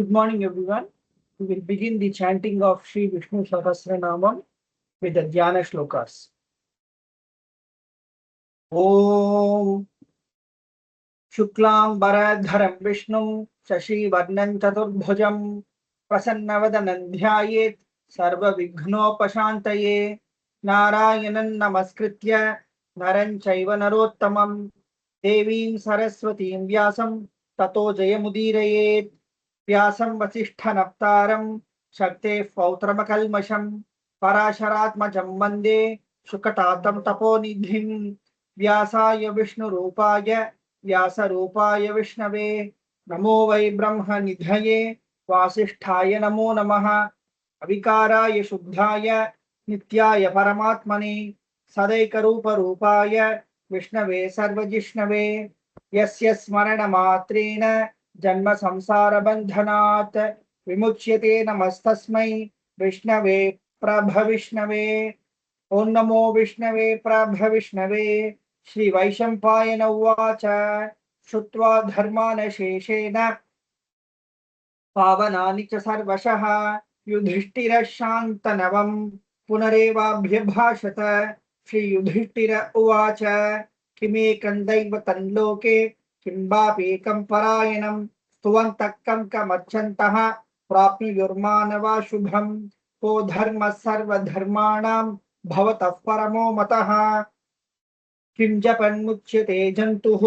Good morning, everyone. We will begin the chanting of Sri Vishnu Sahasranamam with the Dhyana Shlokas. Om Shuklam Bharadharam Vishnu Shashi Varnan Chaturbhujam Prasanavadanan Dhyayet Sarva Vighnopashantaye Narayanan Namaskritya Naran Chaiva Narottamam Devim Saraswatim Vyasam Tato Jayamudiraye व्यासं वसिष्ठनप्तारं शक्तेः पौत्रमकल्मषं पराशरात्मजं वन्दे शुकटातं तपोनिधिं व्यासाय विष्णुरूपाय व्यासरूपाय विष्णवे नमो वै ब्रह्मनिधये वासिष्ठाय नमो नमः अविकाराय शुद्धाय नित्याय परमात्मने सदैकरूपरूपाय विष्णवे सर्वजिष्णवे यस्य स्मरणमात्रेण जन्म संसार बंधनात् विमुच्यते नमस्तस्मै विष्णवे प्रभविष्णवे ओं नमो विष्णवे प्रभविष्णवे श्री वैशंपायन उवाच श्रुत्वा धर्मान शेषेण पावनानि च सर्वशः युधिष्ठिरः शान्तनवं पुनरेवाभ्यभाषत श्री युधिष्ठिर उवाच किमेकं दैवतं लोके किं वाप्येकं परायणं स्तुवन्तः कं कमर्चन्तः प्राप्नुयुर्मानवा शुभं को धर्मः सर्वधर्माणां भवतः परमो मतः किं जपन्मुच्यते जन्तुः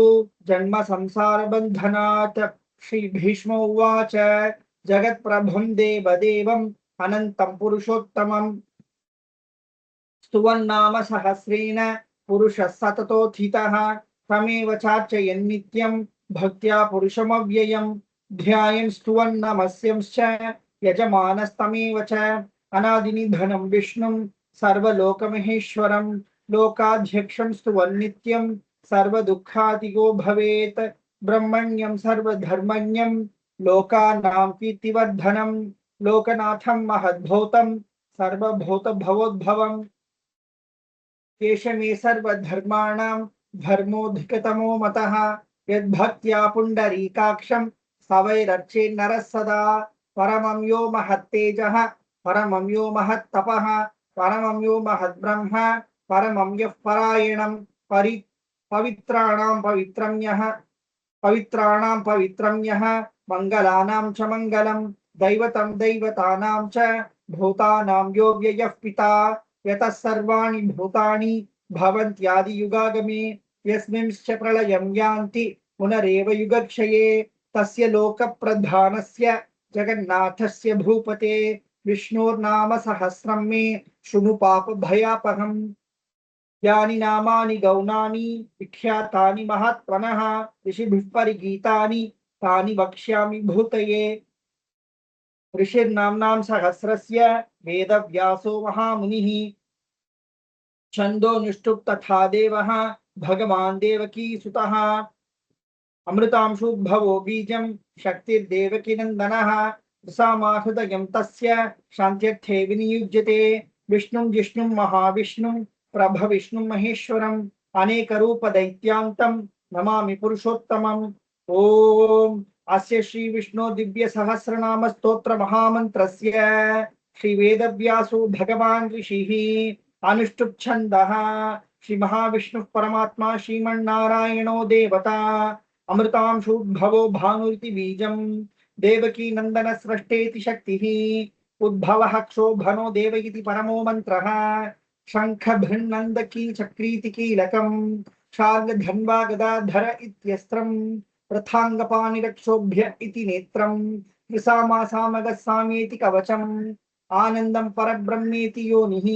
जन्म संसारबन्धनात् श्री भीष्म उवाच जगत्प्रभुं देवदेवम् अनन्तं पुरुषोत्तमं स्तुवन्नाम सहस्रेण पुरुषः सततोत्थितः तमेव चार्चयन् नित्यं भक्त्या पुरुषमव्ययं ध्यायन् स्तुवन् नमस्यंश्च यजमानस्तमेव च अनादिनिधनं विष्णुं सर्वलोकमहेश्वरं लोकाध्यक्षं स्तुवन् नित्यं सर्वदुःखातिगो भवेत् ब्रह्मण्यं सर्वधर्मण्यं लोकानां कीर्तिवर्धनं लोकनाथं महद्भूतं सर्वभूतभवोद्भवं केशमे सर्वधर्माणां धर्मोऽधिकतमो मतः यद्भक्त्या पुण्डरीकाक्षं सवैरर्चे नरः सदा परमं यो महत्तेजः परमं यो महत्तपः परमं यो महद्ब्रह्म परमं यः परायणं पवित्राणां पवित्रं यः मङ्गलानां च मङ्गलं दैवतं दैवतानां च भूतानां यो व्ययः पिता यतः सर्वाणि भूतानि भवन्त्यादियुगागमे यस्मिंश्च प्रलयं यान्ति पुनरेव युगक्षये तस्य लोकप्रधानस्य जगन्नाथस्य भूपते विष्णोर्नाम सहस्रं मे शृणु पापभयापहम् यानि नामानि गौणानि विख्यातानि महात्मनः ऋषिभिः परिगीतानि तानि वक्ष्यामि भूतये ऋषिर्नाम्नां सहस्रस्य वेदव्यासो महामुनिः छंदो निष्ठुप तथा देवः भगवान् देवकीसुतः अमृतांशुद्भवो बीजं शक्तिर्देवकीनन्दनः रसामाहृदयं तस्य शान्त्यर्थे विनियुज्यते विष्णुं जिष्णुं महाविष्णुं प्रभविष्णुं महेश्वरम् अनेकरूपदैत्यान्तं नमामि पुरुषोत्तमम् ॐ अस्य श्री विष्णु दिव्य सहस्रनाम स्तोत्र महामन्त्रस्य श्री वेदव्यासो भगवान् ऋषिः अनुष्टुप् छन्दः श्री महाविष्णुः परमात्मा श्रीमन्नारायणो देवता अमृतांशुद्भवो भानुरिति बीजं देवकी नंदन स्रष्टेति शक्तिः उद्भवः क्षोभनो देव इति परमो मन्त्रः शंख भृन्नन्दकी चक्रीति कीलकं शार्ङ्गधन्वा गदाधर इत्यस्त्रं रथाङ्गपाणिरक्षोभ्य इति नेत्रं त्रिसामासामगस्सामेति कवचम् आनन्दं परब्रह्मेति योनिः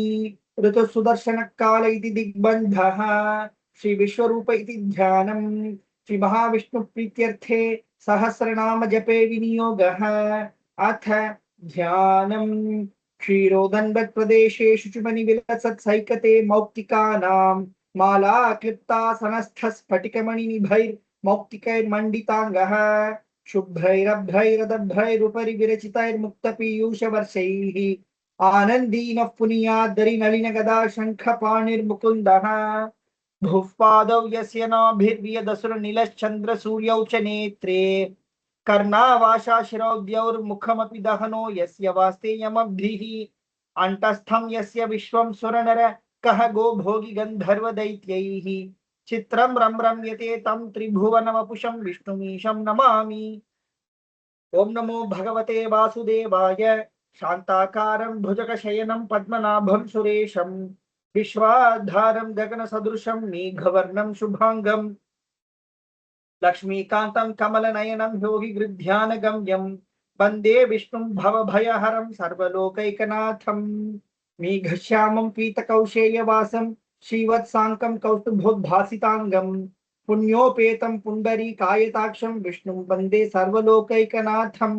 ऋतुसुदर्शनकाल इति दिग्बन्धः श्री विश्वरूप इति ध्यानं श्री महाविष्णु प्रीत्यर्थे सहस्रनाम जपे विनियोगः अथ ध्यानं क्षीरोदन्वत् प्रदेशे शुचिमणि विलसत् सैकते मौक्तिकानां माला क्लिप्तासनस्थ स्फटिकमणिनिभैर्मौक्तिकैर्मण्डिताङ्गः शुभ्रैरभ्रैरदभ्रैरुपरि विरचितैर्मुक्तपीयूषवर्षैः आनन्दीनः पुनीयाद्दरिनलिनगदा शङ्खपाणिर्मुकुन्दः भुः पादौ यस्य नाभिर्वियदसुरनिलश्चन्द्रसूर्यौ च नेत्रे कर्णावाशा शिरोद्यौर्मुखमपि दहनो यस्य वास्तेयमब्धिः अंतस्थं यस्य विश्वं सुरनर कह गो भोगी गंधर्व दैत्यैः चित्रं रम रम्यते तं त्रिभुवनवपुषं विष्णुमीशं नमामि। ओम नमो भगवते वासुदेवाय शांताकारं भुजगशयनं पद्मनाभं सुरेशं विश्वाधारं गगनसदृशं मेघवर्णं शुभांगं लक्ष्मीकान्तं कमलनयनं योगिगृध्यानगम्यं वन्दे विष्णुं भवभयहरं सर्वलोकैकनाथं मेघश्यामं पीतकौशेयवासं श्रीवत्साङ्कं कौस्तुभोद्भासिताङ्गं पुण्योपेतं पुण्डरीकायताक्षं विष्णुं वन्दे सर्वलोकैकनाथं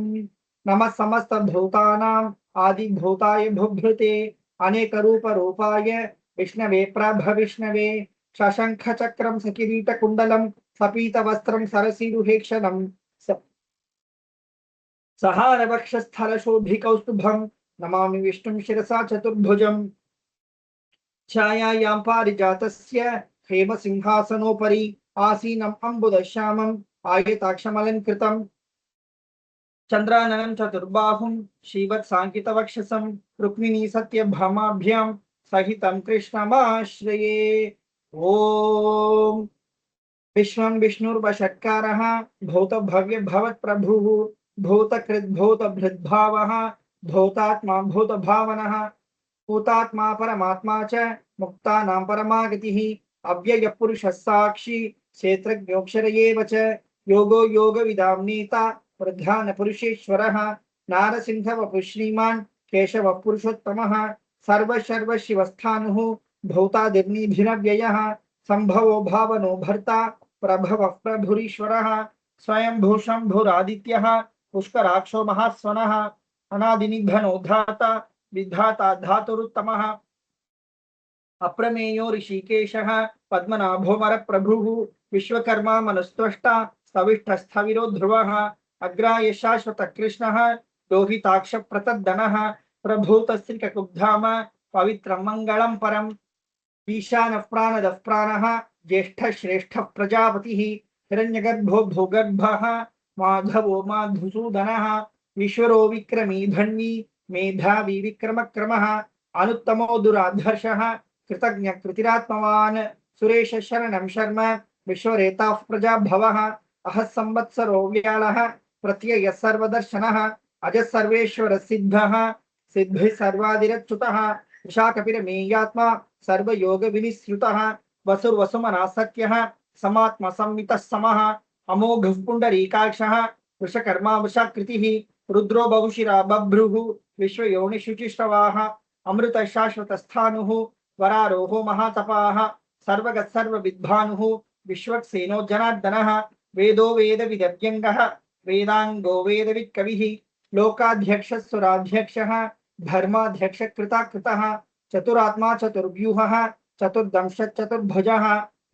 नमः समस्तभूतानां आदिभूताय भूभृते अनेकरूपरूपाय विष्णवे प्रभविष्णवे शशंखचक्रं सकिरीटकुण्डलं सपीतवस्त्रं सरसीरुहेक्षणं सहारवक्षस्थलशोभिकौस्तुभं नमामि विष्णुं शिरसा चतुर्भुजं छायायां पारिजातस्य हेमसिंहासनोपरि आसीनम् अम्बुदश्यामम् आयताक्षमलङ्कृतं चन्द्राननं चतुर्बाहुं श्रीवत्साङ्कितवक्षसं रुक्मिणी सत्यभामाभ्यां सहितं कृष्णमाश्रये। ॐ विश्वं विष्णुर्वषट्कारः भूतभव्य भवत्प्रभुः भूतकृद्भूतभृद्भावः भूतात्मा भूतभावनः भूतात्मा परमात्मा च मुक्तानां परमागतिः अव्ययः पुरुषः साक्षी क्षेत्रज्ञोऽक्षर एव च योगो योगविदां नेता प्रधानपुरुषेश्वरः नारसिंहवपुः श्रीमान् केशवः पुरुषोत्तमः सर्वशिवस्थाणुः भूतादिर्निधिरव्ययः संभवो भावनो भर्ता प्रभवः प्रभुरीश्वरः स्वयंभू शंभुरादित्यः पुष्कराक्षो महास्वनः अनादिनिधनो धाता विधाता धातुरुत्तमः अप्रमेयो ऋषिकेशः पद्मनाभोमरप्रभुः विश्वकर्मा मनुस्त्वष्टा स्तविष्ठस्थविरो ध्रुवः अग्राय शाश्वतकृष्णः लोहिताक्षप्रतद्दनः प्रभूतस्त्रिककुब्धाम पवित्रं मङ्गलं परम् ईशानः प्राणदः प्राणः ज्येष्ठः श्रेष्ठः प्रजापतिः हिरण्यगर्भो भूगर्भः माधवो माधुसूदनः ईश्वरो विक्रमी धन्वी मेधावी विक्रमक्रमः अनुत्तमो दुराधर्षः कृतज्ञ कृतिरात्मवान् सुरेश शरणं शर्म विश्वरेताः प्रजाभवः अहः संवत्सरो व्यालः प्रत्ययः सर्वदर्शनः अजः सर्वेश्वर सिद्धः सिद्धिः सर्वादिरच्युतः विशाखपिरमेयात्मा सर्वयोग विनिश्रुतः वसुर्वसुमना सत्यः समात्मा संवितः समः अमोघः पुण्डरीकाक्षः वृषकर्मा वृषाकृतिः रुद्रो बहुशिरा बभ्रुः विश्वयोनिशुचिष्टवाः अमृत शाश्वतस्थानुः वरारोहो महातपाः सर्वगः सर्वविद्भानुः विश्वक्सेनो जनार्दनः वेदो वेदविदव्यङ्गः वेदाङ्गो वेदवित्कविः लोकाध्यक्षः सुराध्यक्षः धर्माध्यक्षकृताकृतः चतुरात्मा चतुर्व्यूहः चतुर्दंश चतुर्भुजः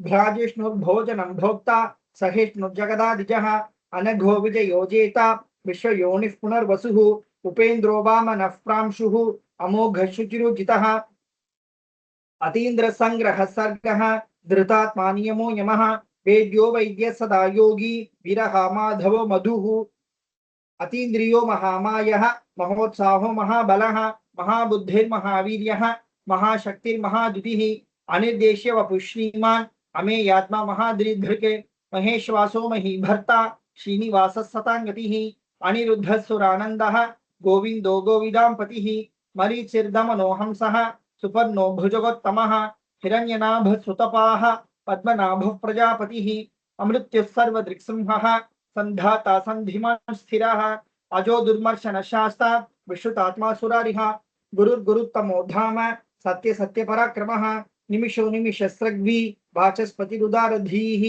भ्राजिष्णुर्भोजनं भोक्ता सहिष्णुर्जगदादिजः अनघो विजयोजेता विश्वयोनिः पुनर्वसुः उपेन्द्रो वामनः प्रांशुः अमोघः शुचिरुजितः अतीन्द्र संग्रह सर्गः धृतात्मा नियमो यमः वेद्यो वैद्य सदा योगी विरहा माधवो मधुः अतीन्द्रियो महामायः महोत्साहो महाबलः महाबुद्धिर्महावीर्यः महाशक्तिर्महाद्युतिः अनिर्देश्य वपुः श्रीमान् अमेयात्मा महादृढृक् महेश्वासो महीभर्ता श्रीनिवासः सताङ्गतिः अनिरुद्धः सुरानन्दः गोविन्दो गोविदाम्पतिः मरीचिर्दमनो हंसः सुपर्णो भुजगोत्तमः हिरण्यनाभः सुतपाः पद्मनाभः प्रजापतिः अमृत्युः सर्वदृक्सिंहः सन्धाता सन्धिमान् स्थिरः अजो दुर्मर्शन शास्ता विश्रुतात्मा सुरारिः गुरुर्गुरुत्तमो धाम सत्य सत्य पराक्रमः निमिषो निमिषस्रग्वी वाचस्पतिरुदारधीः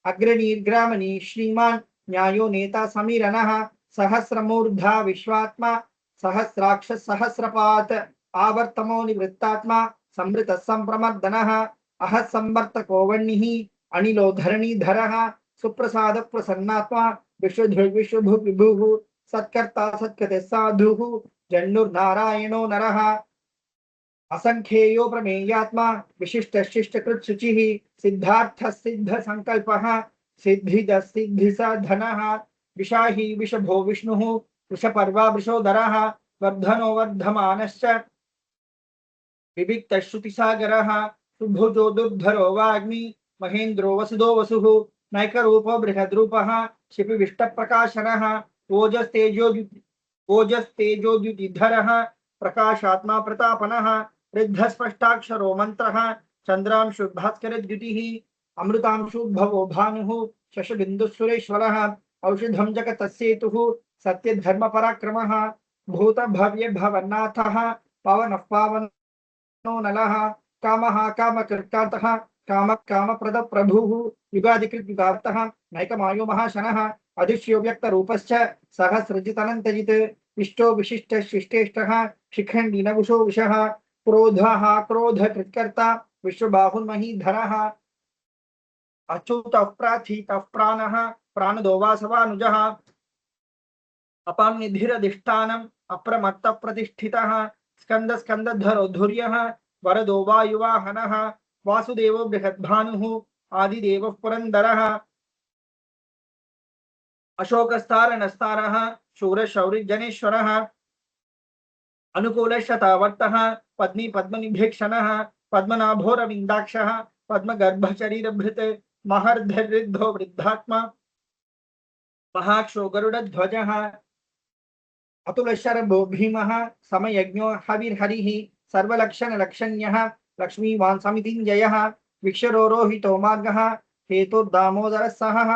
अग्रणीर्ग्रामणी श्रीमान् न्यायो नेता समीरणः सहस्रमूर्धा विश्वात्मा सहस्राक्ष सहस्रपात् आवर्तमो निवृत्तात्मा संवृत संप्रमर्दनः अह संवर्तको वह्निः अनिलो धरणीधरः सुप्रसाद प्रसन्नात्मा विश्वभु विभुः सत्कर्ता सत्कृते साधुः जन्नुर्नारायणो नरः असंख्येयो प्रमेयात्मा विशिष्ट शिष्टकृत शुचिः सिद्धार्थ सिद्ध संकल्पः सिद्धिद सिद्धि साधनः विशाही विषभो विष्णुः वृषपर्वा वृषोदरः वर्धनो वर्धमानश्च विविक्तश्रुतिसागरः सुभुजो दुर्धरो वाग्मी महेन्द्रो वसुदो वसुः नैकरूपो बृहद्रूपः शिपिविष्टप्रकाशनः ओजस्तेजोद्युतिधरः प्रकाशात्मा प्रतापनः ऋद्धस्पष्टाक्षरो मन्त्रः चन्द्रांशुर्भास्करद्युतिः अमृतांशुद्भवो भानुः शशबिन्दुः औषधं जगतस्येतुः सत्यधर्मपराक्रमः भूतभव्यभवन्नाथः पवनः पावनो नलः कामः कामकृत्कातः कामः कामप्रदप्रभुः युगादिकृत् युगार्थः नैकमायो महाशनः अदृश्यो व्यक्तरूपश्च सहस्रजितनन्तजित् इष्टो विशिष्टशिष्टेष्टः शिखण्डी नवुषो विषः क्रोधः क्रोधकृत्कर्ता विश्वबाहुर्महीधरः अच्युतः प्राथितः प्राणः प्राणदो वासवानुजः अपांनिधिरधिष्ठानम् अप्रमत्तप्रतिष्ठितः स्कन्दस्कन्दधरो धुर्यः वरदो वायुवाहनः वासुदेवो बृहद्भानुः आदिदेवः पुरन्दरः अशोकस्तारणस्तारः शूरशौरिजनेश्वरः अनुकूलशतावर्तः पद्मी पद्मनिभीक्षणः पद्मनाभोरविन्दाक्षः पद्मगर्भशरीरभृत् महर्धरिद्धो वृद्धात्मा महाक्षो गरुडध्वजः अतुलशरभो भीमः समयज्ञो हविर्हरिः सर्वलक्षणलक्षण्यः लक्ष्मीवान् समितिञ्जयः विक्षरोहितो मार्गः हेतुर्दामोदरः सहः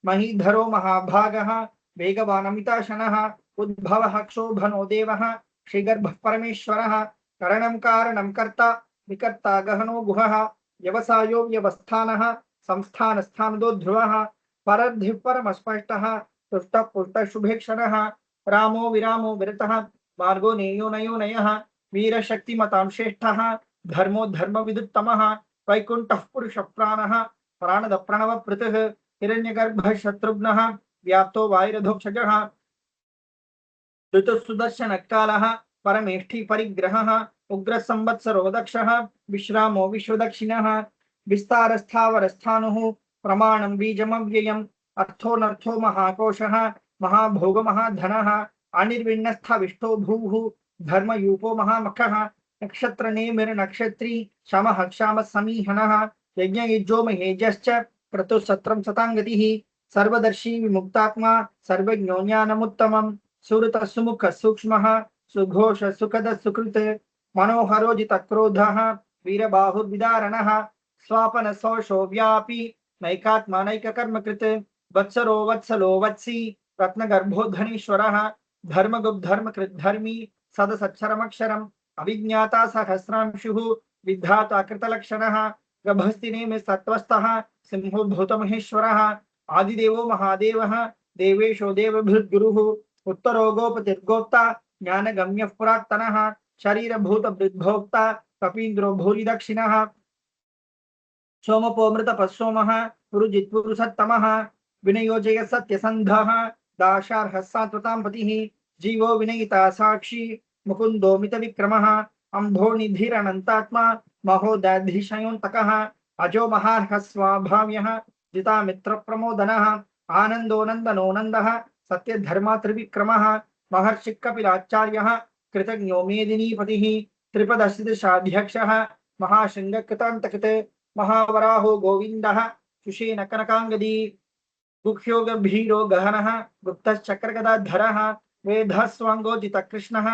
महीधरो महाभागः वेगवानमिताशनः उद्भवः क्षोभनो देवः श्रीगर्भः परमेश्वरः करणं कारणं कर्ता विकर्ता गहनो गुहः व्यवसायो व्यवस्थानः संस्थानस्थानदो ध्रुवः परर्धिः परमस्पष्टः तुष्टः पुष्टः शुभेक्षणः रामो विरामो विरतः मार्गो नेयो नयो नयः वीरशक्तिमतां श्रेष्ठः धर्मो धर्मविदुत्तमः वैकुण्ठः पुरुषप्राणः प्राणद प्रणवपृतः हिरण्यगर्भः शत्रुघ्नः व्याप्तो वायुरधोक्षजः ऋतुसुदर्शनकालः परमेष्ठी परिग्रहः उग्रसंवत्सरो दक्षः विश्रामो विश्वदक्षिणः विस्तारस्थावरस्थाणुः प्रमाणं बीजमव्ययम् अर्थोऽनर्थो महाकोशः महाभोग महाधनः अनिर्विण्णस्थविष्टो भूः धर्मयूपो महामखः नक्षत्रनेमिर्नक्षत्री शमः क्षामः समीहनः यज्ञयुजो महेजश्च क्रतुसत्रं सताङ्गतिः सर्वदर्शी विमुक्तात्मा सर्वज्ञो ज्ञानमुत्तमम् सुरतः सुमुखः सूक्ष्मः सुघोष सुखद सुकृत् मनोहरो जितक्रोधः वीरबाहुर्विदारणः स्वापन सौषो व्यापी नैकात्मा नैककर्मकृत् वत्सरो वत्सलो वत्सी रत्नगर्भो धनीश्वरः धर्मगुप् धर्मकृद्धर्मी सदसच्छरमक्षरम् अविज्ञाता सहस्रांशुः विधाता कृतलक्षणः गभस्तिनेमि सत्त्वस्थः सिंहो भूतमहेश्वरः आदिदेवो महादेवः देवेशो देवभृद्गुरुः उत्तरो गोपतिर्गोप्ता ज्ञानगम्यः पुरात्तनः शरीरभूतभृद्भोक्ता कपीन्द्रो भूरिदक्षिणः सोमपोमृतपः सोमः पुरुजित्पुरुषत्तमः विनयोजय सत्यसन्धः दाशार्हः सात्वतां पतिः जीवो विनयिता साक्षी मुकुन्दो मितविक्रमः अम्भोनिधिरनन्तात्मा महोदधिशयोऽन्तकः अजो महार्हः स्वाभाव्यः जितामित्रप्रमोदनः आनन्दो नन्दनो नन्दः सत्यधर्मा त्रिविक्रमः महर्षिः कपिलाचार्यः कृतज्ञो मेदिनीपतिः त्रिपदशदशाध्यक्षः महाशृङ्गकृतान्तकृत् महावराहो गोविन्दः सुषेण कनकाङ्गदी गुह्यो गभीरो गहनः गुप्तश्चक्रगदाधरः वेधस्वाङ्गोजितकृष्णः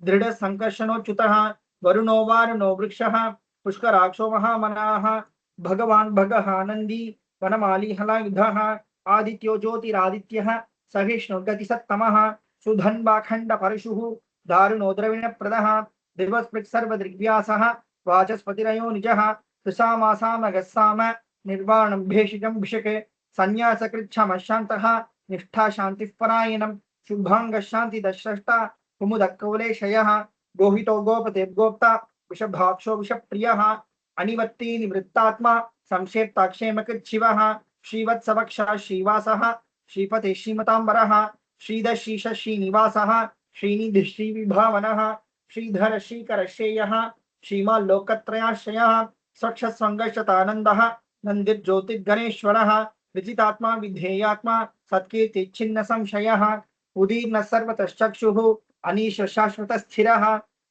दृढसङ्कर्षणोच्युतः वरुणो वारुणो वृक्षः पुष्कराक्षो महामनाः भगवान् भगः नन्दी वनमाली हलायुधः आदित्यो ज्योतिरादित्यः सहिष्णुर्गतिसत्तमः सुधन्वाखण्डपरशुः दारुणो द्रविणप्रदः दिवस्पृक्सर्वदृग्व्यासः वाचस्पतिरयो निजः सुसामासामगस्साम निर्वाणं भेषजं भिषक् संन्यासकृच्छमशान्तः निष्ठा शान्तिः परायणं शुभाङ्गशान्तिदश्रष्टा कुमुदकौलेशयः गोहितो गोपतिर्गोप्ता विषभाक्षो विषप्रियः अनिवर्ती निवृत्तात्मा संक्षेप्ताक्षेमकृच्छिवः श्रीवत्सवक्षः श्रीवासः श्रीपते श्रीमताम्बरः श्रीधशीश श्रीनिवासः श्रीनिधिः श्रीविभावनः श्रीधर श्रीकर श्रेयः श्रीमाल्लोकत्रयाश्रयः स्वक्षस्वङ्गशतानन्दः नन्दिर्ज्योतिर्गणेश्वरः विजितात्मा विधेयात्मा सत्कीर्तिच्छिन्न संशयः उदीर्न सर्वतश्चक्षुः अनीश शाश्वत स्थिरः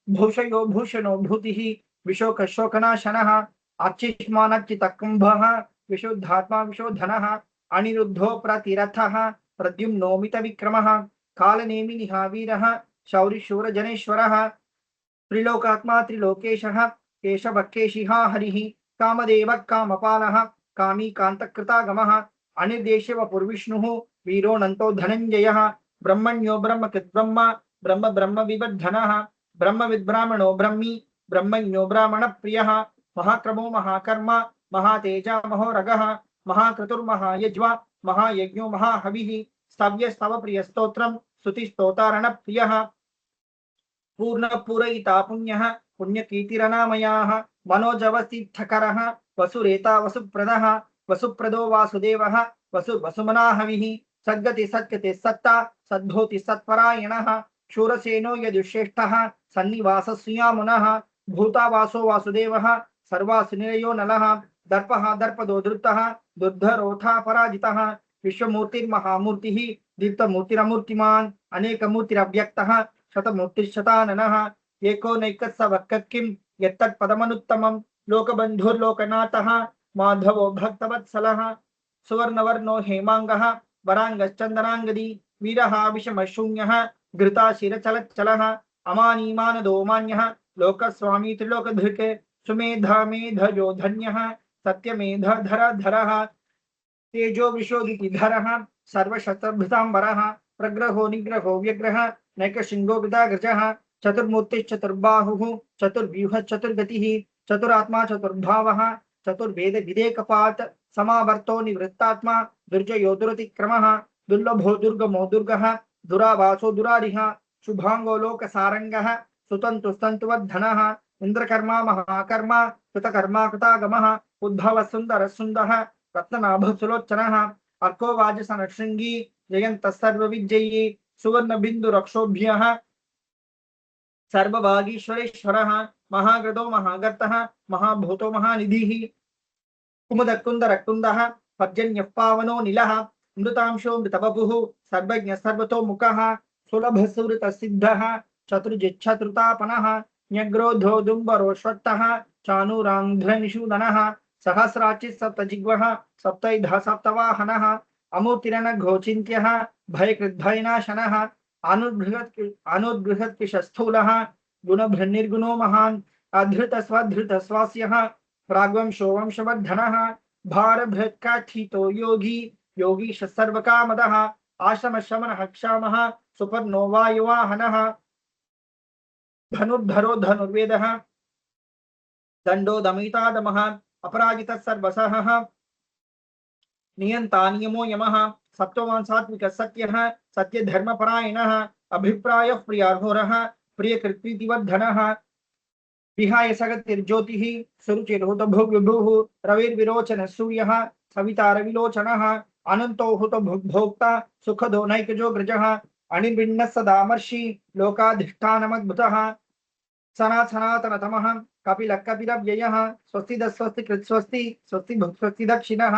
भूषयो भूषणो भूतिः विशोक शोकनाशनः अर्चिष्मानच्चितकुम्भः विशुद्धात्मा विशोधनः अनिरुद्धो प्रतिरथः प्रद्युम्नोमित विक्रमः कालनेमिनिः वीरः शौरिशूरजनेश्वरः त्रिलोकात्मा त्रिलोकेशः केशवकेशिहा हरिः कामदेवः कामपालः कामी कान्तकृतागमः अनिर्देश्य वपुर्विष्णुः वीरोऽनन्तो धनञ्जयः ब्रह्मण्यो ब्रह्मकृद्ब्रह्म ब्रह्म ब्रह्म विवर्धनः ब्रह्मविद्ब्राह्मणो ब्रह्मी ब्रह्मण्यो ब्राह्मणप्रियः महाक्रमो महाकर्म महातेजा महोरगः महाक्रतुर्महायज्वा महायज्ञो महाहविः स्तव्यस्तवप्रियस्तोत्रं स्तुतिस्तोतारणप्रियः पूर्णपूरयिता पुण्यः पुण्यकीर्तिरनामयाः मनोजवतीर्थकरः वसुरेता वसुप्रदः वसुप्रदो वासुदेवः वसुमनाहविः सद्गति सत्कते सत्ता सद्भूति सत्परायणः शूरसेनो यदुश्रेष्ठः सन्निवासस्यामुनः भूतावासो वासुदेवः सर्वासुनिलयो नलः दर्पः दर्पदो धृतः दुर्धरोथा पराजितः विश्वमूर्तिर्महामूर्तिः दीप्तमूर्तिरमूर्तिमान् अनेकमूर्तिरव्यक्तः शतमूर्तिशताननः एको नैकत्सवक्किं यत्तत्पदमनुत्तमं लोकबन्धुर्लोकनाथः माधवो भक्तवत्सलः सुवर्णवर्णो हेमाङ्गः वराङ्गश्चन्दनाङ्गदी वीरः विषमशून्यः घृताशिरचलच्चलः अमानीमानदो मान्यः लोकस्वामी त्रिलोकधृक् सुमेधामेधयो धन्यः सत्यमेधधरधरः तेजो विशोधितिधरः सर्वशस्त्रभृताम्बरः प्रग्रहो निग्रहो व्यग्रः नैकशृङ्गो गदाग्रजः चतुर्मूर्तिश्चतुर्बाहुः चतुर्व्यूहः चतुर्गतिः चतुरात्मा चतुर्भावः चतुर्वेद विदेकपात् समावर्तो निवृत्तात्मा दुर्जयो दुरतिक्रमः दुर्लभो दुर्गमो दुर्गः दुरावासो दुरारिः शुभांगो लोकसारंगः सुतन्तुस्तन्तुवर्धनः इंद्रकर्मा महाकर्मा कृतकर्मा कृतागमः उद्भव सुंदर सुंदः रत्ननाभ सुलोचनः अर्को वाजसन शृंगी जयंत सर्वविजयी सुवर्ण बिंदु रक्षोभ्यः सर्वभागीश्वरेश्वरः महागृतो महागर्तः महाभूतो महानिधिः कुमुदकुन्दरकुन्दः पर्जन्यः पावनो नीलः मृतांशो मृतवपुः सर्वज्ञ सर्वतोमुखः सुलभसुहृतसिद्धः चतुर्जिच्छतृतापनः न्यग्रोधो दुम्बरोश्वत्थः चाणूरान्ध्रनिषूदनः सहस्राचित् सप्तजिह्वः सप्तैधः सप्तवाहनः अमूर्तिरनघोचिन्त्यः भयकृद्भयनाशनः अनुद्बृहत्कृशस्थूलः गुणभृन्निर्गुणो महान् अधृतस्वधृतस्वास्यः प्राग्वंशो वंशवर्धनः भारभृत्काठितो योगी योगीश सर्वकामदः आश्रमशमनः क्षामः सुपर्णो वायुवाहनः धनुर्धरो धनुर्वेदः दंडो दमितादमः अपराजितः सर्वसहः नियंता नियमो यमः सत्त्ववान् सात्विकः सत्यः सत्यधर्मपरायणः अभिप्रायः प्रियार्होरः प्रियकृत्प्रीतिवर्धनः विहाय सगतिर्ज्योतिः सुरुचिर्हुतभुग्विभुः रविर्विरोचनः सूर्यः सविता रविलोचनः अनन्तो हुतो भोक्ता सुखदो नैकजो ग्रजः अनिर्विण्णः सदामर्षि लोकाधिष्ठानमद्भुतः सनातनतमः कपिलः कपिलव्ययः स्वस्ति कृत्स्वस्ति स्वस्ति स्वस्ति दक्षिणः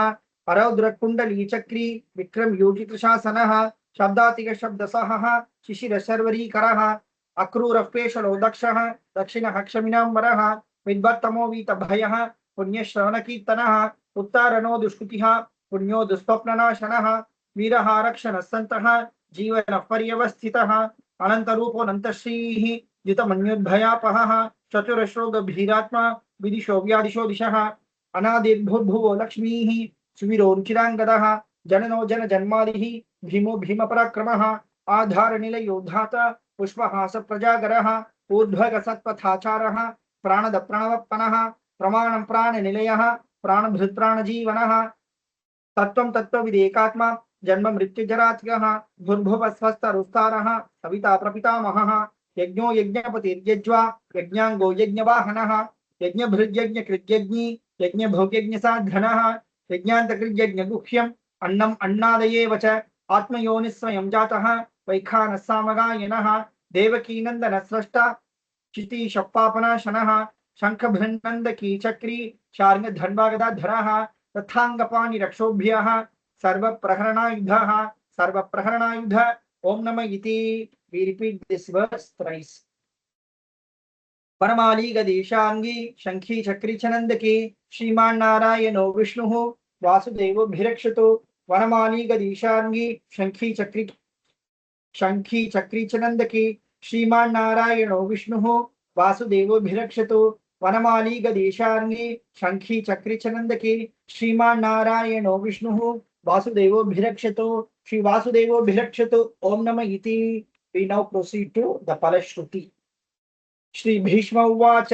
अरौद्रकुण्डली चक्री विक्रम योजितशासनः शब्दातिक शब्दसहः शिशिर शर्वरीकरः अक्रूरपेशलो दक्षः दक्षिणः क्षमिनाम्बरः विद्वत्तमो वीतभयः पुण्यश्रवणकीर्तनः उत्तारणो दुष्कृतिः पुण्यो दुःस्वप्ननाशनः वीरः रक्षणः सन्तः जीवनः पर्यवस्थितः अनन्तरूपोऽनन्तश्रीः जितमन्योद्भयापहः चतुरश्रो गभीरात्मा विदिशो व्यादिशो दिशः अनादिर्भुर्भुवो लक्ष्मीः सुवीरो रुचिराङ्गदः जननो जन जन्मादिः भीमो भीमपराक्रमः आधारनिलयो धाता पुष्पहास प्रजागरः ऊर्ध्वग सत्पथाचारः प्राणद प्रणवप्पनः प्रमाणं प्राणनिलयः प्राणभृत्प्राणजीवनः तत्त्वं तत्त्वविदेकात्मा जन्म मृत्युजरात्मकः भूर्भुवः स्वस्तरुस्तारः सविता प्रपितामहः यज्ञो यज्ञपतिर्यज्वा यज्ञाङ्गो यज्ञवाहनः यज्ञभृद्यज्ञकृत्यज्ञी यज्ञभोग्यज्ञसाधनः यज्ञान्तकृत्यज्ञगुह्यम् अन्नम् अन्नादयेव च आत्मयोनिः स्वयं जातः वैखानः सामगायनः देवकीनन्दनः स्रष्टा क्षितिशप्पापनाशनः शङ्खभृन्नन्दकी चक्री शार्ङ्गधन्वागदाधरः तथाङ्गपाणिरक्षोभ्यः सर्वप्रहरणायुधः सर्वप्रहरणायुध ओम नमः इति we repeat this verse thrice. वनमाली गदेशांगी शंखी चक्री चनंदकी श्रीमान नारायणो विष्णुः वासुदेवो भिरक्षतु वनमाली गदेशांगी शंखी चक्री चनंदकी श्रीमान नारायणो विष्णुः वासुदेवो भिरक्षतु वनमाली गदेशांगी शंखी चक्री चनंदकी श्रीमान नारायणो विष्णुः वासुदेवो भिरक्षतु श्री वासुदेवो भिरक्षतु ओम नमः इति. We now proceed to the Palashruti. Shri Bhishma उवाच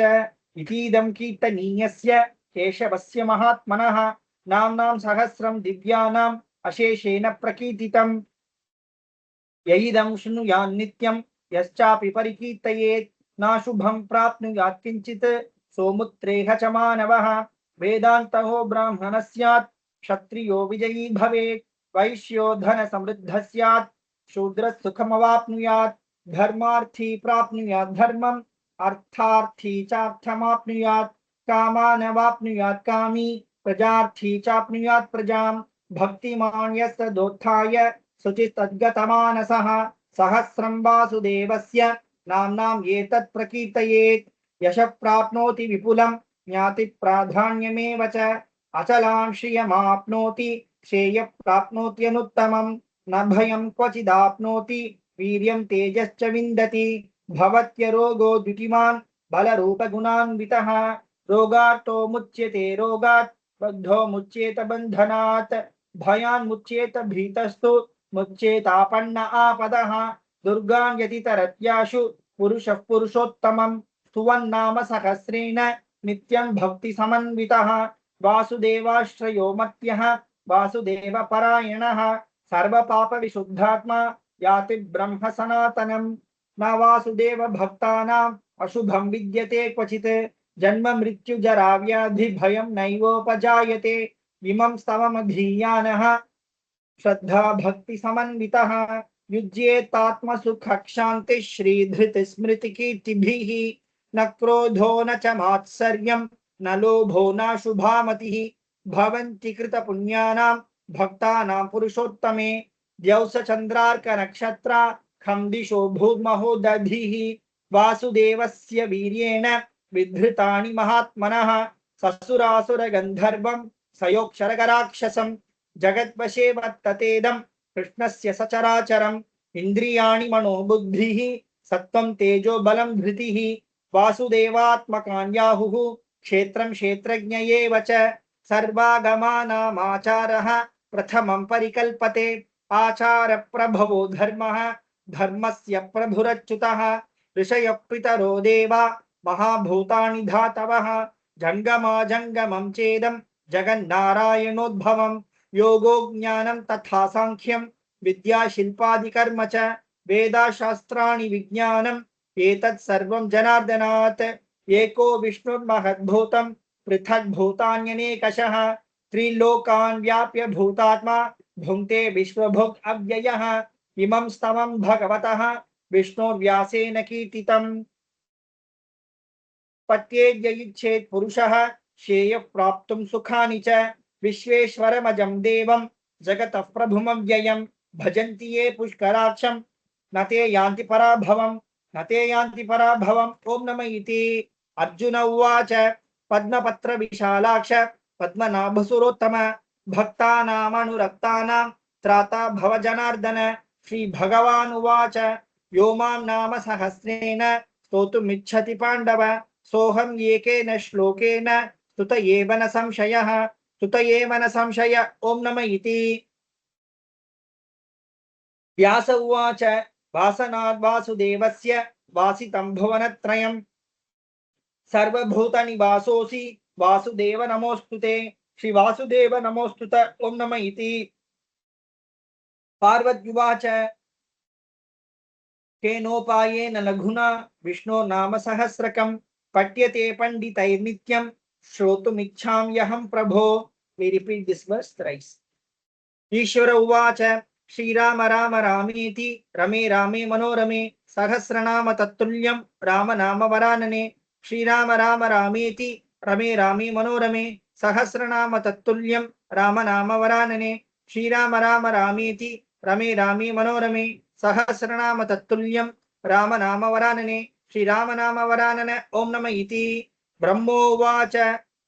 इतीदं कीर्तनीयस्य केशवस्य महात्मनः नाम्नां सहस्रं दिव्यानाम् अशेषेण प्रकीर्तितम् यैदं शृणुयान् नित्यं यश्चापि परिकीर्तयेत् नाशुभं प्राप्नुयात् किञ्चित् सोमुत्रेह च मानवः वेदान्तहो ब्राह्मणः स्यात् क्षत्रियो विजयी भवेत् वैश्यो धन समृद्धः स्यात् शूद्रः सुखमवाप्नुयात् धर्मार्थी प्राप्नुयात् धर्मम् अर्थार्थी चार्थमाप्नुयात् कामानवाप्नुयात् कामी प्रजार्थी चाप्नुयात् प्रजां भक्तिमान् यस्तदोत्थाय शुचिस्तद्गतमानसः सहस्रं वासुदेवस्य नाम्नाम् एतत् प्रकीर्तयेत् यशः प्राप्नोति विपुलं ज्ञाति प्राधान्यमेव च अचलां श्रियमाप्नोति श्रेयः प्राप्नोत्यनुत्तमं न भयं क्वचिदाप्नोति वीर्यं तेजश्च विन्दति भवत्य रोगो द्युतिमान् बलरूपगुणान्वितः रोगार्तो मुच्यते रोगात् बद्धो मुच्येत बन्धनात् भयान् मुच्येत भीतस्तु मुच्येतापन्न आपदः दुर्गान् यतितरत्याशु पुरुषः पुरुषोत्तमं स्तुवन्नाम सहस्रेण नित्यं भक्ति समन्वितः वासुदेवाश्रयो मत्यः वासुदेवपरायणः सर्वपाप विशुद्धात्मा याति ब्रह्म सनातनम् न वासुदेव भक्तानाम् अशुभं विद्यते क्वचित् जन्म मृत्यु जरा व्याधि भयं नैवोपजायते इमं स्तवमधीयानः श्रद्धा भक्ति समन्वितः युज्येतात्मसुख क्षान्ति श्रीधृत स्मृति कीर्तिभिः न क्रोधो न च मात्सर्यं न लोभो न शुभामतिः भवन्ति कृत पुण्यानां भक्तानां पुरुषोत्तमे द्यौस चन्द्रार्क नक्षत्रा खं दिशो भूर्महो दधिः वासुदेवस्य वीर्येण विधृतानि महात्मनः ससुरासुर गन्धर्वं सयोक्षरकराक्षसं जगद्वशे वर्ततेदं कृष्णस्य सचराचरम् इन्द्रियाणि मनोबुद्धिः सत्त्वं तेजो बलं धृतिः वासुदेवात्मकान्याहुः क्षेत्रं क्षेत्रज्ञ एव च सर्वागमानामाचारः प्रथमं परिकल्पते आचार प्रभवो धर्मः धर्मस्य प्रभुरच्युतः ऋषयः पितरो देवा महाभूतानि धातवः जङ्गमा जङ्गमं चेदं जगन्नारायणोद्भवं योगो ज्ञानं तथा सांख्यं विद्या शिल्पादिकर्म च वेदाशास्त्राणि विज्ञानम् एतत् सर्वं जनार्दनात् एको विष्णुर्महद्भूतं पृथग्भूतान्यनेकशः त्रिलोकान् व्याप्य भूतात्मा भुङ्क्ते विश्वभुक् अव्ययः इमं स्तवं भगवतः विष्णुर्व्यासेन कीर्तितम् पत्येद्ययिच्छेत् पुरुषः श्रेयः प्राप्तुं सुखानि च विश्वेश्वरमजं देवं जगतः प्रभुमव्ययं भजन्ति ये पुष्कराक्षं न ते यान्ति पराभवम् ओम नमः इति. अर्जुन उवाच पद्मपत्र विशालाक्ष पद्मनाभसुरोत्तम भक्तानामनुरक्तानां त्राता भव जनार्दन. श्री भगवान् उवाच यो मां नाम सहस्रेण स्तोतुमिच्छति पाण्डव सोऽहं एकेन श्लोकेन स्तुत एव न संशय. ओम नमः इति. व्यास उवाच वासनाद् वासुदेवस्य वासितं भुवनत्रयं सर्वभूतनिवासोऽसि वासुदेव नमोऽस्तुते. श्री वासुदेव नमोऽस्तुत. ओम नमः इति. पार्वत्युवाच केनोपायेन लघुना विष्णो नाम सहस्रकं पठ्यते पंडितैर्नित्यं श्रोतुमिच्छाम्यहं प्रभो. We repeat this verse thrice. ईश्वर उवाच श्रीराम राम रामेति रमे रामे मनोरमे सहस्रनाम तत्तुल्यं राम नाम वरानने. श्रीराम राम रामेति रमे रामे मनोरमे सहस्रनाम तत्तुल्यं राम नाम वरानने. श्रीराम राम रामेति रमे रामे मनोरमे सहस्रनाम तत्तुल्यं राम नाम वरानने श्रीराम नाम वरानन ओम नम इति ब्रह्मोवाच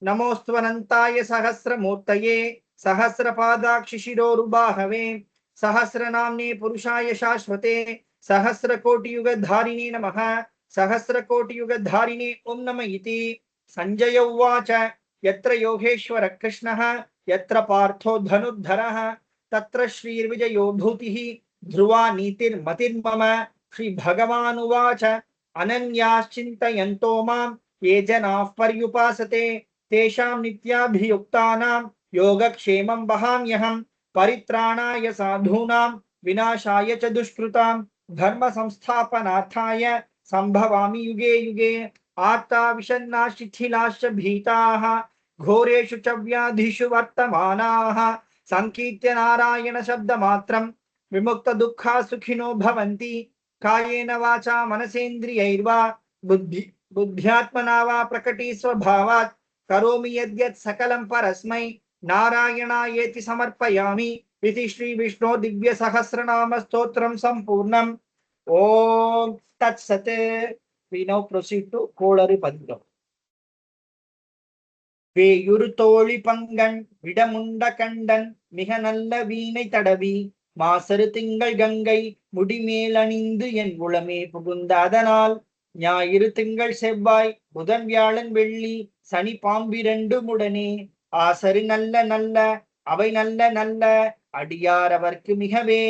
नमोऽस्त्वनन्ताय सहस्रमूर्तये सहस्रपादाक्षिशिरोरुबाहवे सहस्रनाम्ने पुरुषाय शाश्वते सहस्रकोटियुगधारिणे नमः सहस्रकोटियुगधारिणे ओम नम इति संजय उवाच यत्र योगेश्वर कृष्णः यत्र पार्थो धनुर्धरः तत्र श्रीर्विजयो भूतिः ध्रुवा नीतिर्मतिर्मम श्रीभगवानुवाच अनन्याश्चिन्तयन्तो मां ये जनाः पर्युपासते तेषां नित्याभियुक्तानां योगक्षेमं वहाम्यहं परित्राणाय साधूनां विनाशाय च दुष्कृतां धर्म संस्थापनार्थाय संभवामि युगे युगे आर्ता विषन्ना शिथिलाश्च भीताः घोरेषु च व्याधिषु वर्तमानाः संकीर्त्य नारायण शब्दमात्रं विमुक्त दुःखा सुखिनो भवन्ति कायेन वाचा मनसेन्द्रियैर्वा बुद्ध्यात्मना वा प्रकटी स्वभावात् करोमि यद्यत् सकलं परस्मै नारायणायेति समर्पयामि इति श्री विष्णु दिव्य सहस्रनाम स्तोत्रम संपूर्णम ओम तत्सत्. We now proceed to கோளறு பதிகம். வேயுறு தோழி பங்கன் விடமுண்ட கண்டன் மிக நல்ல வீணை தடவி மாசரு திங்கள் கங்கை முடிமேல் அணிந்து என் உளமே புகுந்த அதனால் ஞாயிறு திங்கள் செவ்வாய் புதன் வியாழன் வெள்ளி சனி பாம்பிரண்டு முடனே ஆசரு நல்ல நல்ல அவை நல்ல நல்ல அடியார் அவர்க்கு மிகவே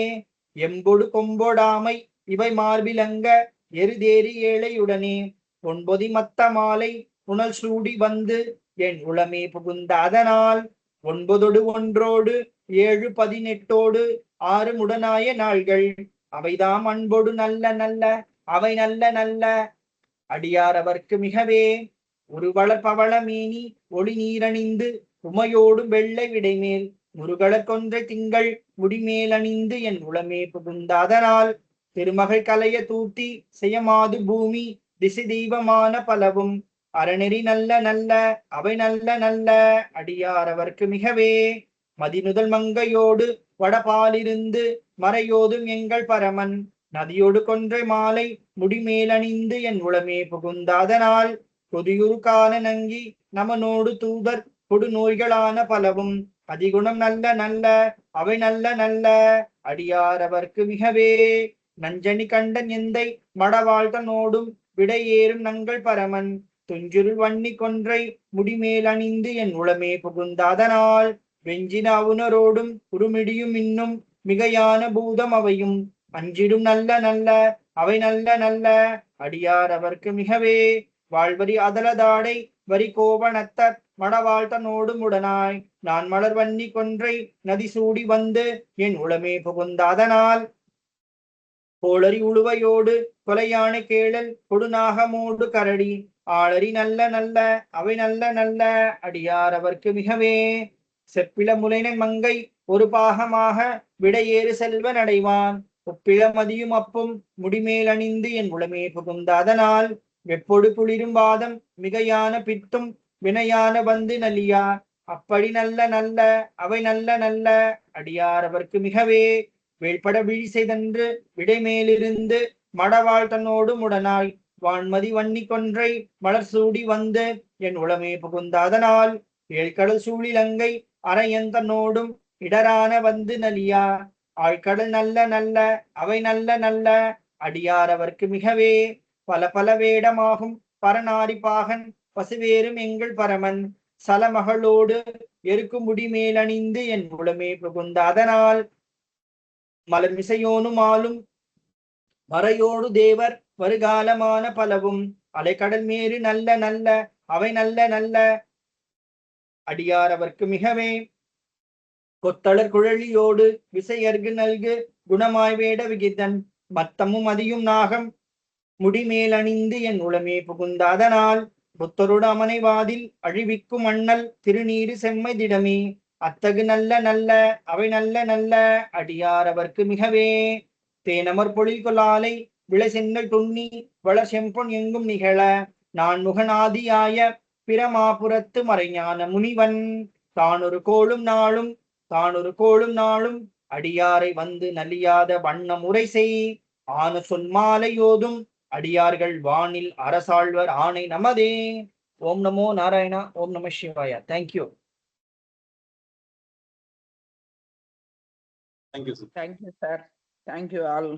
எம்பொடு கொம்போடாமை இவை மார்பிலங்க எருதேறி ஏழையுடனே ஒன்பொதி மத்த மாலை புனல் சூடி வந்து என் உளமே புகுந்த அதனால் ஒன்பதொடு ஒன்றோடு 7-18 6 முடனாய நாள்கள் அவைதாம் அன்பொடு நல்ல நல்ல அவை நல்ல நல்ல அடியார் அவர்க்கு மிகவே ஒருவளர் பவள மேனி ஒளி நீரணிந்து உமையோடும் வெள்ளை விடைமேல் முருகலர் கொன்றை திங்கள் முடிமேல் அணிந்து என் உளமே புகுந்த அதனால் திருமகள் கலைய தூத்தி செய்யமாது பூமி திசை தெய்வமான பலவும் அறநெறி நல்ல நல்ல அவை நல்ல நல்ல அடியார் அவர்க்கு மிகவே மதிநுதல் மங்கையோடு வடபாலிருந்து மறையோதும் எங்கள் பரமன் நதியோடு கொன்றை மாலை முடிமேலணிந்து என் உளமே புகுந்த அதனால் கொதியுறு கால நங்கி நமனோடு தூதர் கொடு நோய்களான பலவும் அதிகுணம் நல்ல நல்ல அவை நல்ல நல்ல அடியார் அவர்க்கு மிகவே நஞ்சனி கண்டன் எந்தை மடவாழ்த்தனோடும் விடையேறும் நங்கள் பரமன் துஞ்சுருள் வன்னி கொன்றை முடிமேல் அணிந்து என் உளமே புகுந்த அதனால் வெஞ்சின அவுணரோடும் உருமிடியும் இன்னும் மிகையான பூதம் அவையும் அஞ்சிடும் நல்ல நல்ல அவை நல்ல நல்ல அடியார் அவர்க்கு மிகவே வாழ்வரி அதலதாடை வரி கோவணத்தர் மடவாழ்த்தனோடும் உடனாய் நான் மலர் வன்னி கொன்றை நதி சூடி வந்து என் உளமே புகுந்த அதனால் கோளரி உழுவையோடு கொலையானை கேளல் கொடுநாகமோடு கரடி ஆளரி நல்ல நல்ல அவை நல்ல நல்ல அடியார் அவர்க்கு மிகவே செப்பிள முலைனை மங்கை ஒரு பாகமாக விடையேறு செல்வன் அடைவான் ஒப்பிள மதியும் அப்பும் முடிமேல் அணிந்து என் உளமே புகுந்த அதனால் வெப்பொடு குளிரும் வாதம் மிகையான பித்தும் வினையான வந்து நலியா அப்படி நல்ல நல்ல அவை நல்ல நல்ல அடியார் அவர்க்கு மிகவே வேள்பட விழி செய்தன்று விடைமேலிருந்து மடவாழ்த்தனோடு முடனாய் வான்மதி வன்னி கொன்றை மலர் சூடி வந்து என் உளமே புகுந்த அதனால் ஏழ்கடல் சூழிலங்கை அரையந்தனோடும் இடரான வந்து நலியா ஆழ்கடல் நல்ல நல்ல அவை நல்ல நல்ல அடியார் அவர்க்கு மிகவே பல பல வேடமாகும் பரநாரி பாகன் பசுவேறும் எங்கள் பரமன் சலமகளோடு எருக்கு முடிமேலணிந்து என் உளமே புகுந்த அதனால் மலர் மிசையோனும் ஆளும் மறையோடு தேவர் வருகாலமான பலவும் அலைக்கடல் மேறு நல்ல நல்ல அவை நல்ல நல்ல அடியார் அவர்க்கு மிகவே கொத்தளர் குழலியோடு விசையர்கு நல்கு குணமாய் வேட விகிதன் மத்தமும் அதியும் நாகம் முடிமேல் அணிந்து என் உளமே புகுந்த அதனால் புத்தருடு அமனைவாதில் அழிவிக்கும் அண்ணல் திருநீரு செம்மை திடமே அத்தகு நல்ல நல்ல அவை நல்ல நல்ல அடியார் அவர்க்கு மிகவே தேனமர் பொழில் கொலாலை விளை சென்னல் துண்ணி வளர் செம்பொன் எங்கும் நிகழ நான் முகநாதியாய பிரமாபுரத்து மறைஞான முனிவன் தான் ஒரு கோளும் நாளும் தானொரு கோளும் நாளும் அடியாரை வந்து நலியாத வண்ண முறை செய் ஆன சொன்மாலை யோதும் அடியார்கள் வானில் அரசாழ்வர் ஆணை நமதே. ஓம் நமோ நாராயணா. ஓம் நம சிவாய. Thank you. Thank you, sir. Thank you, sir. Thank you all.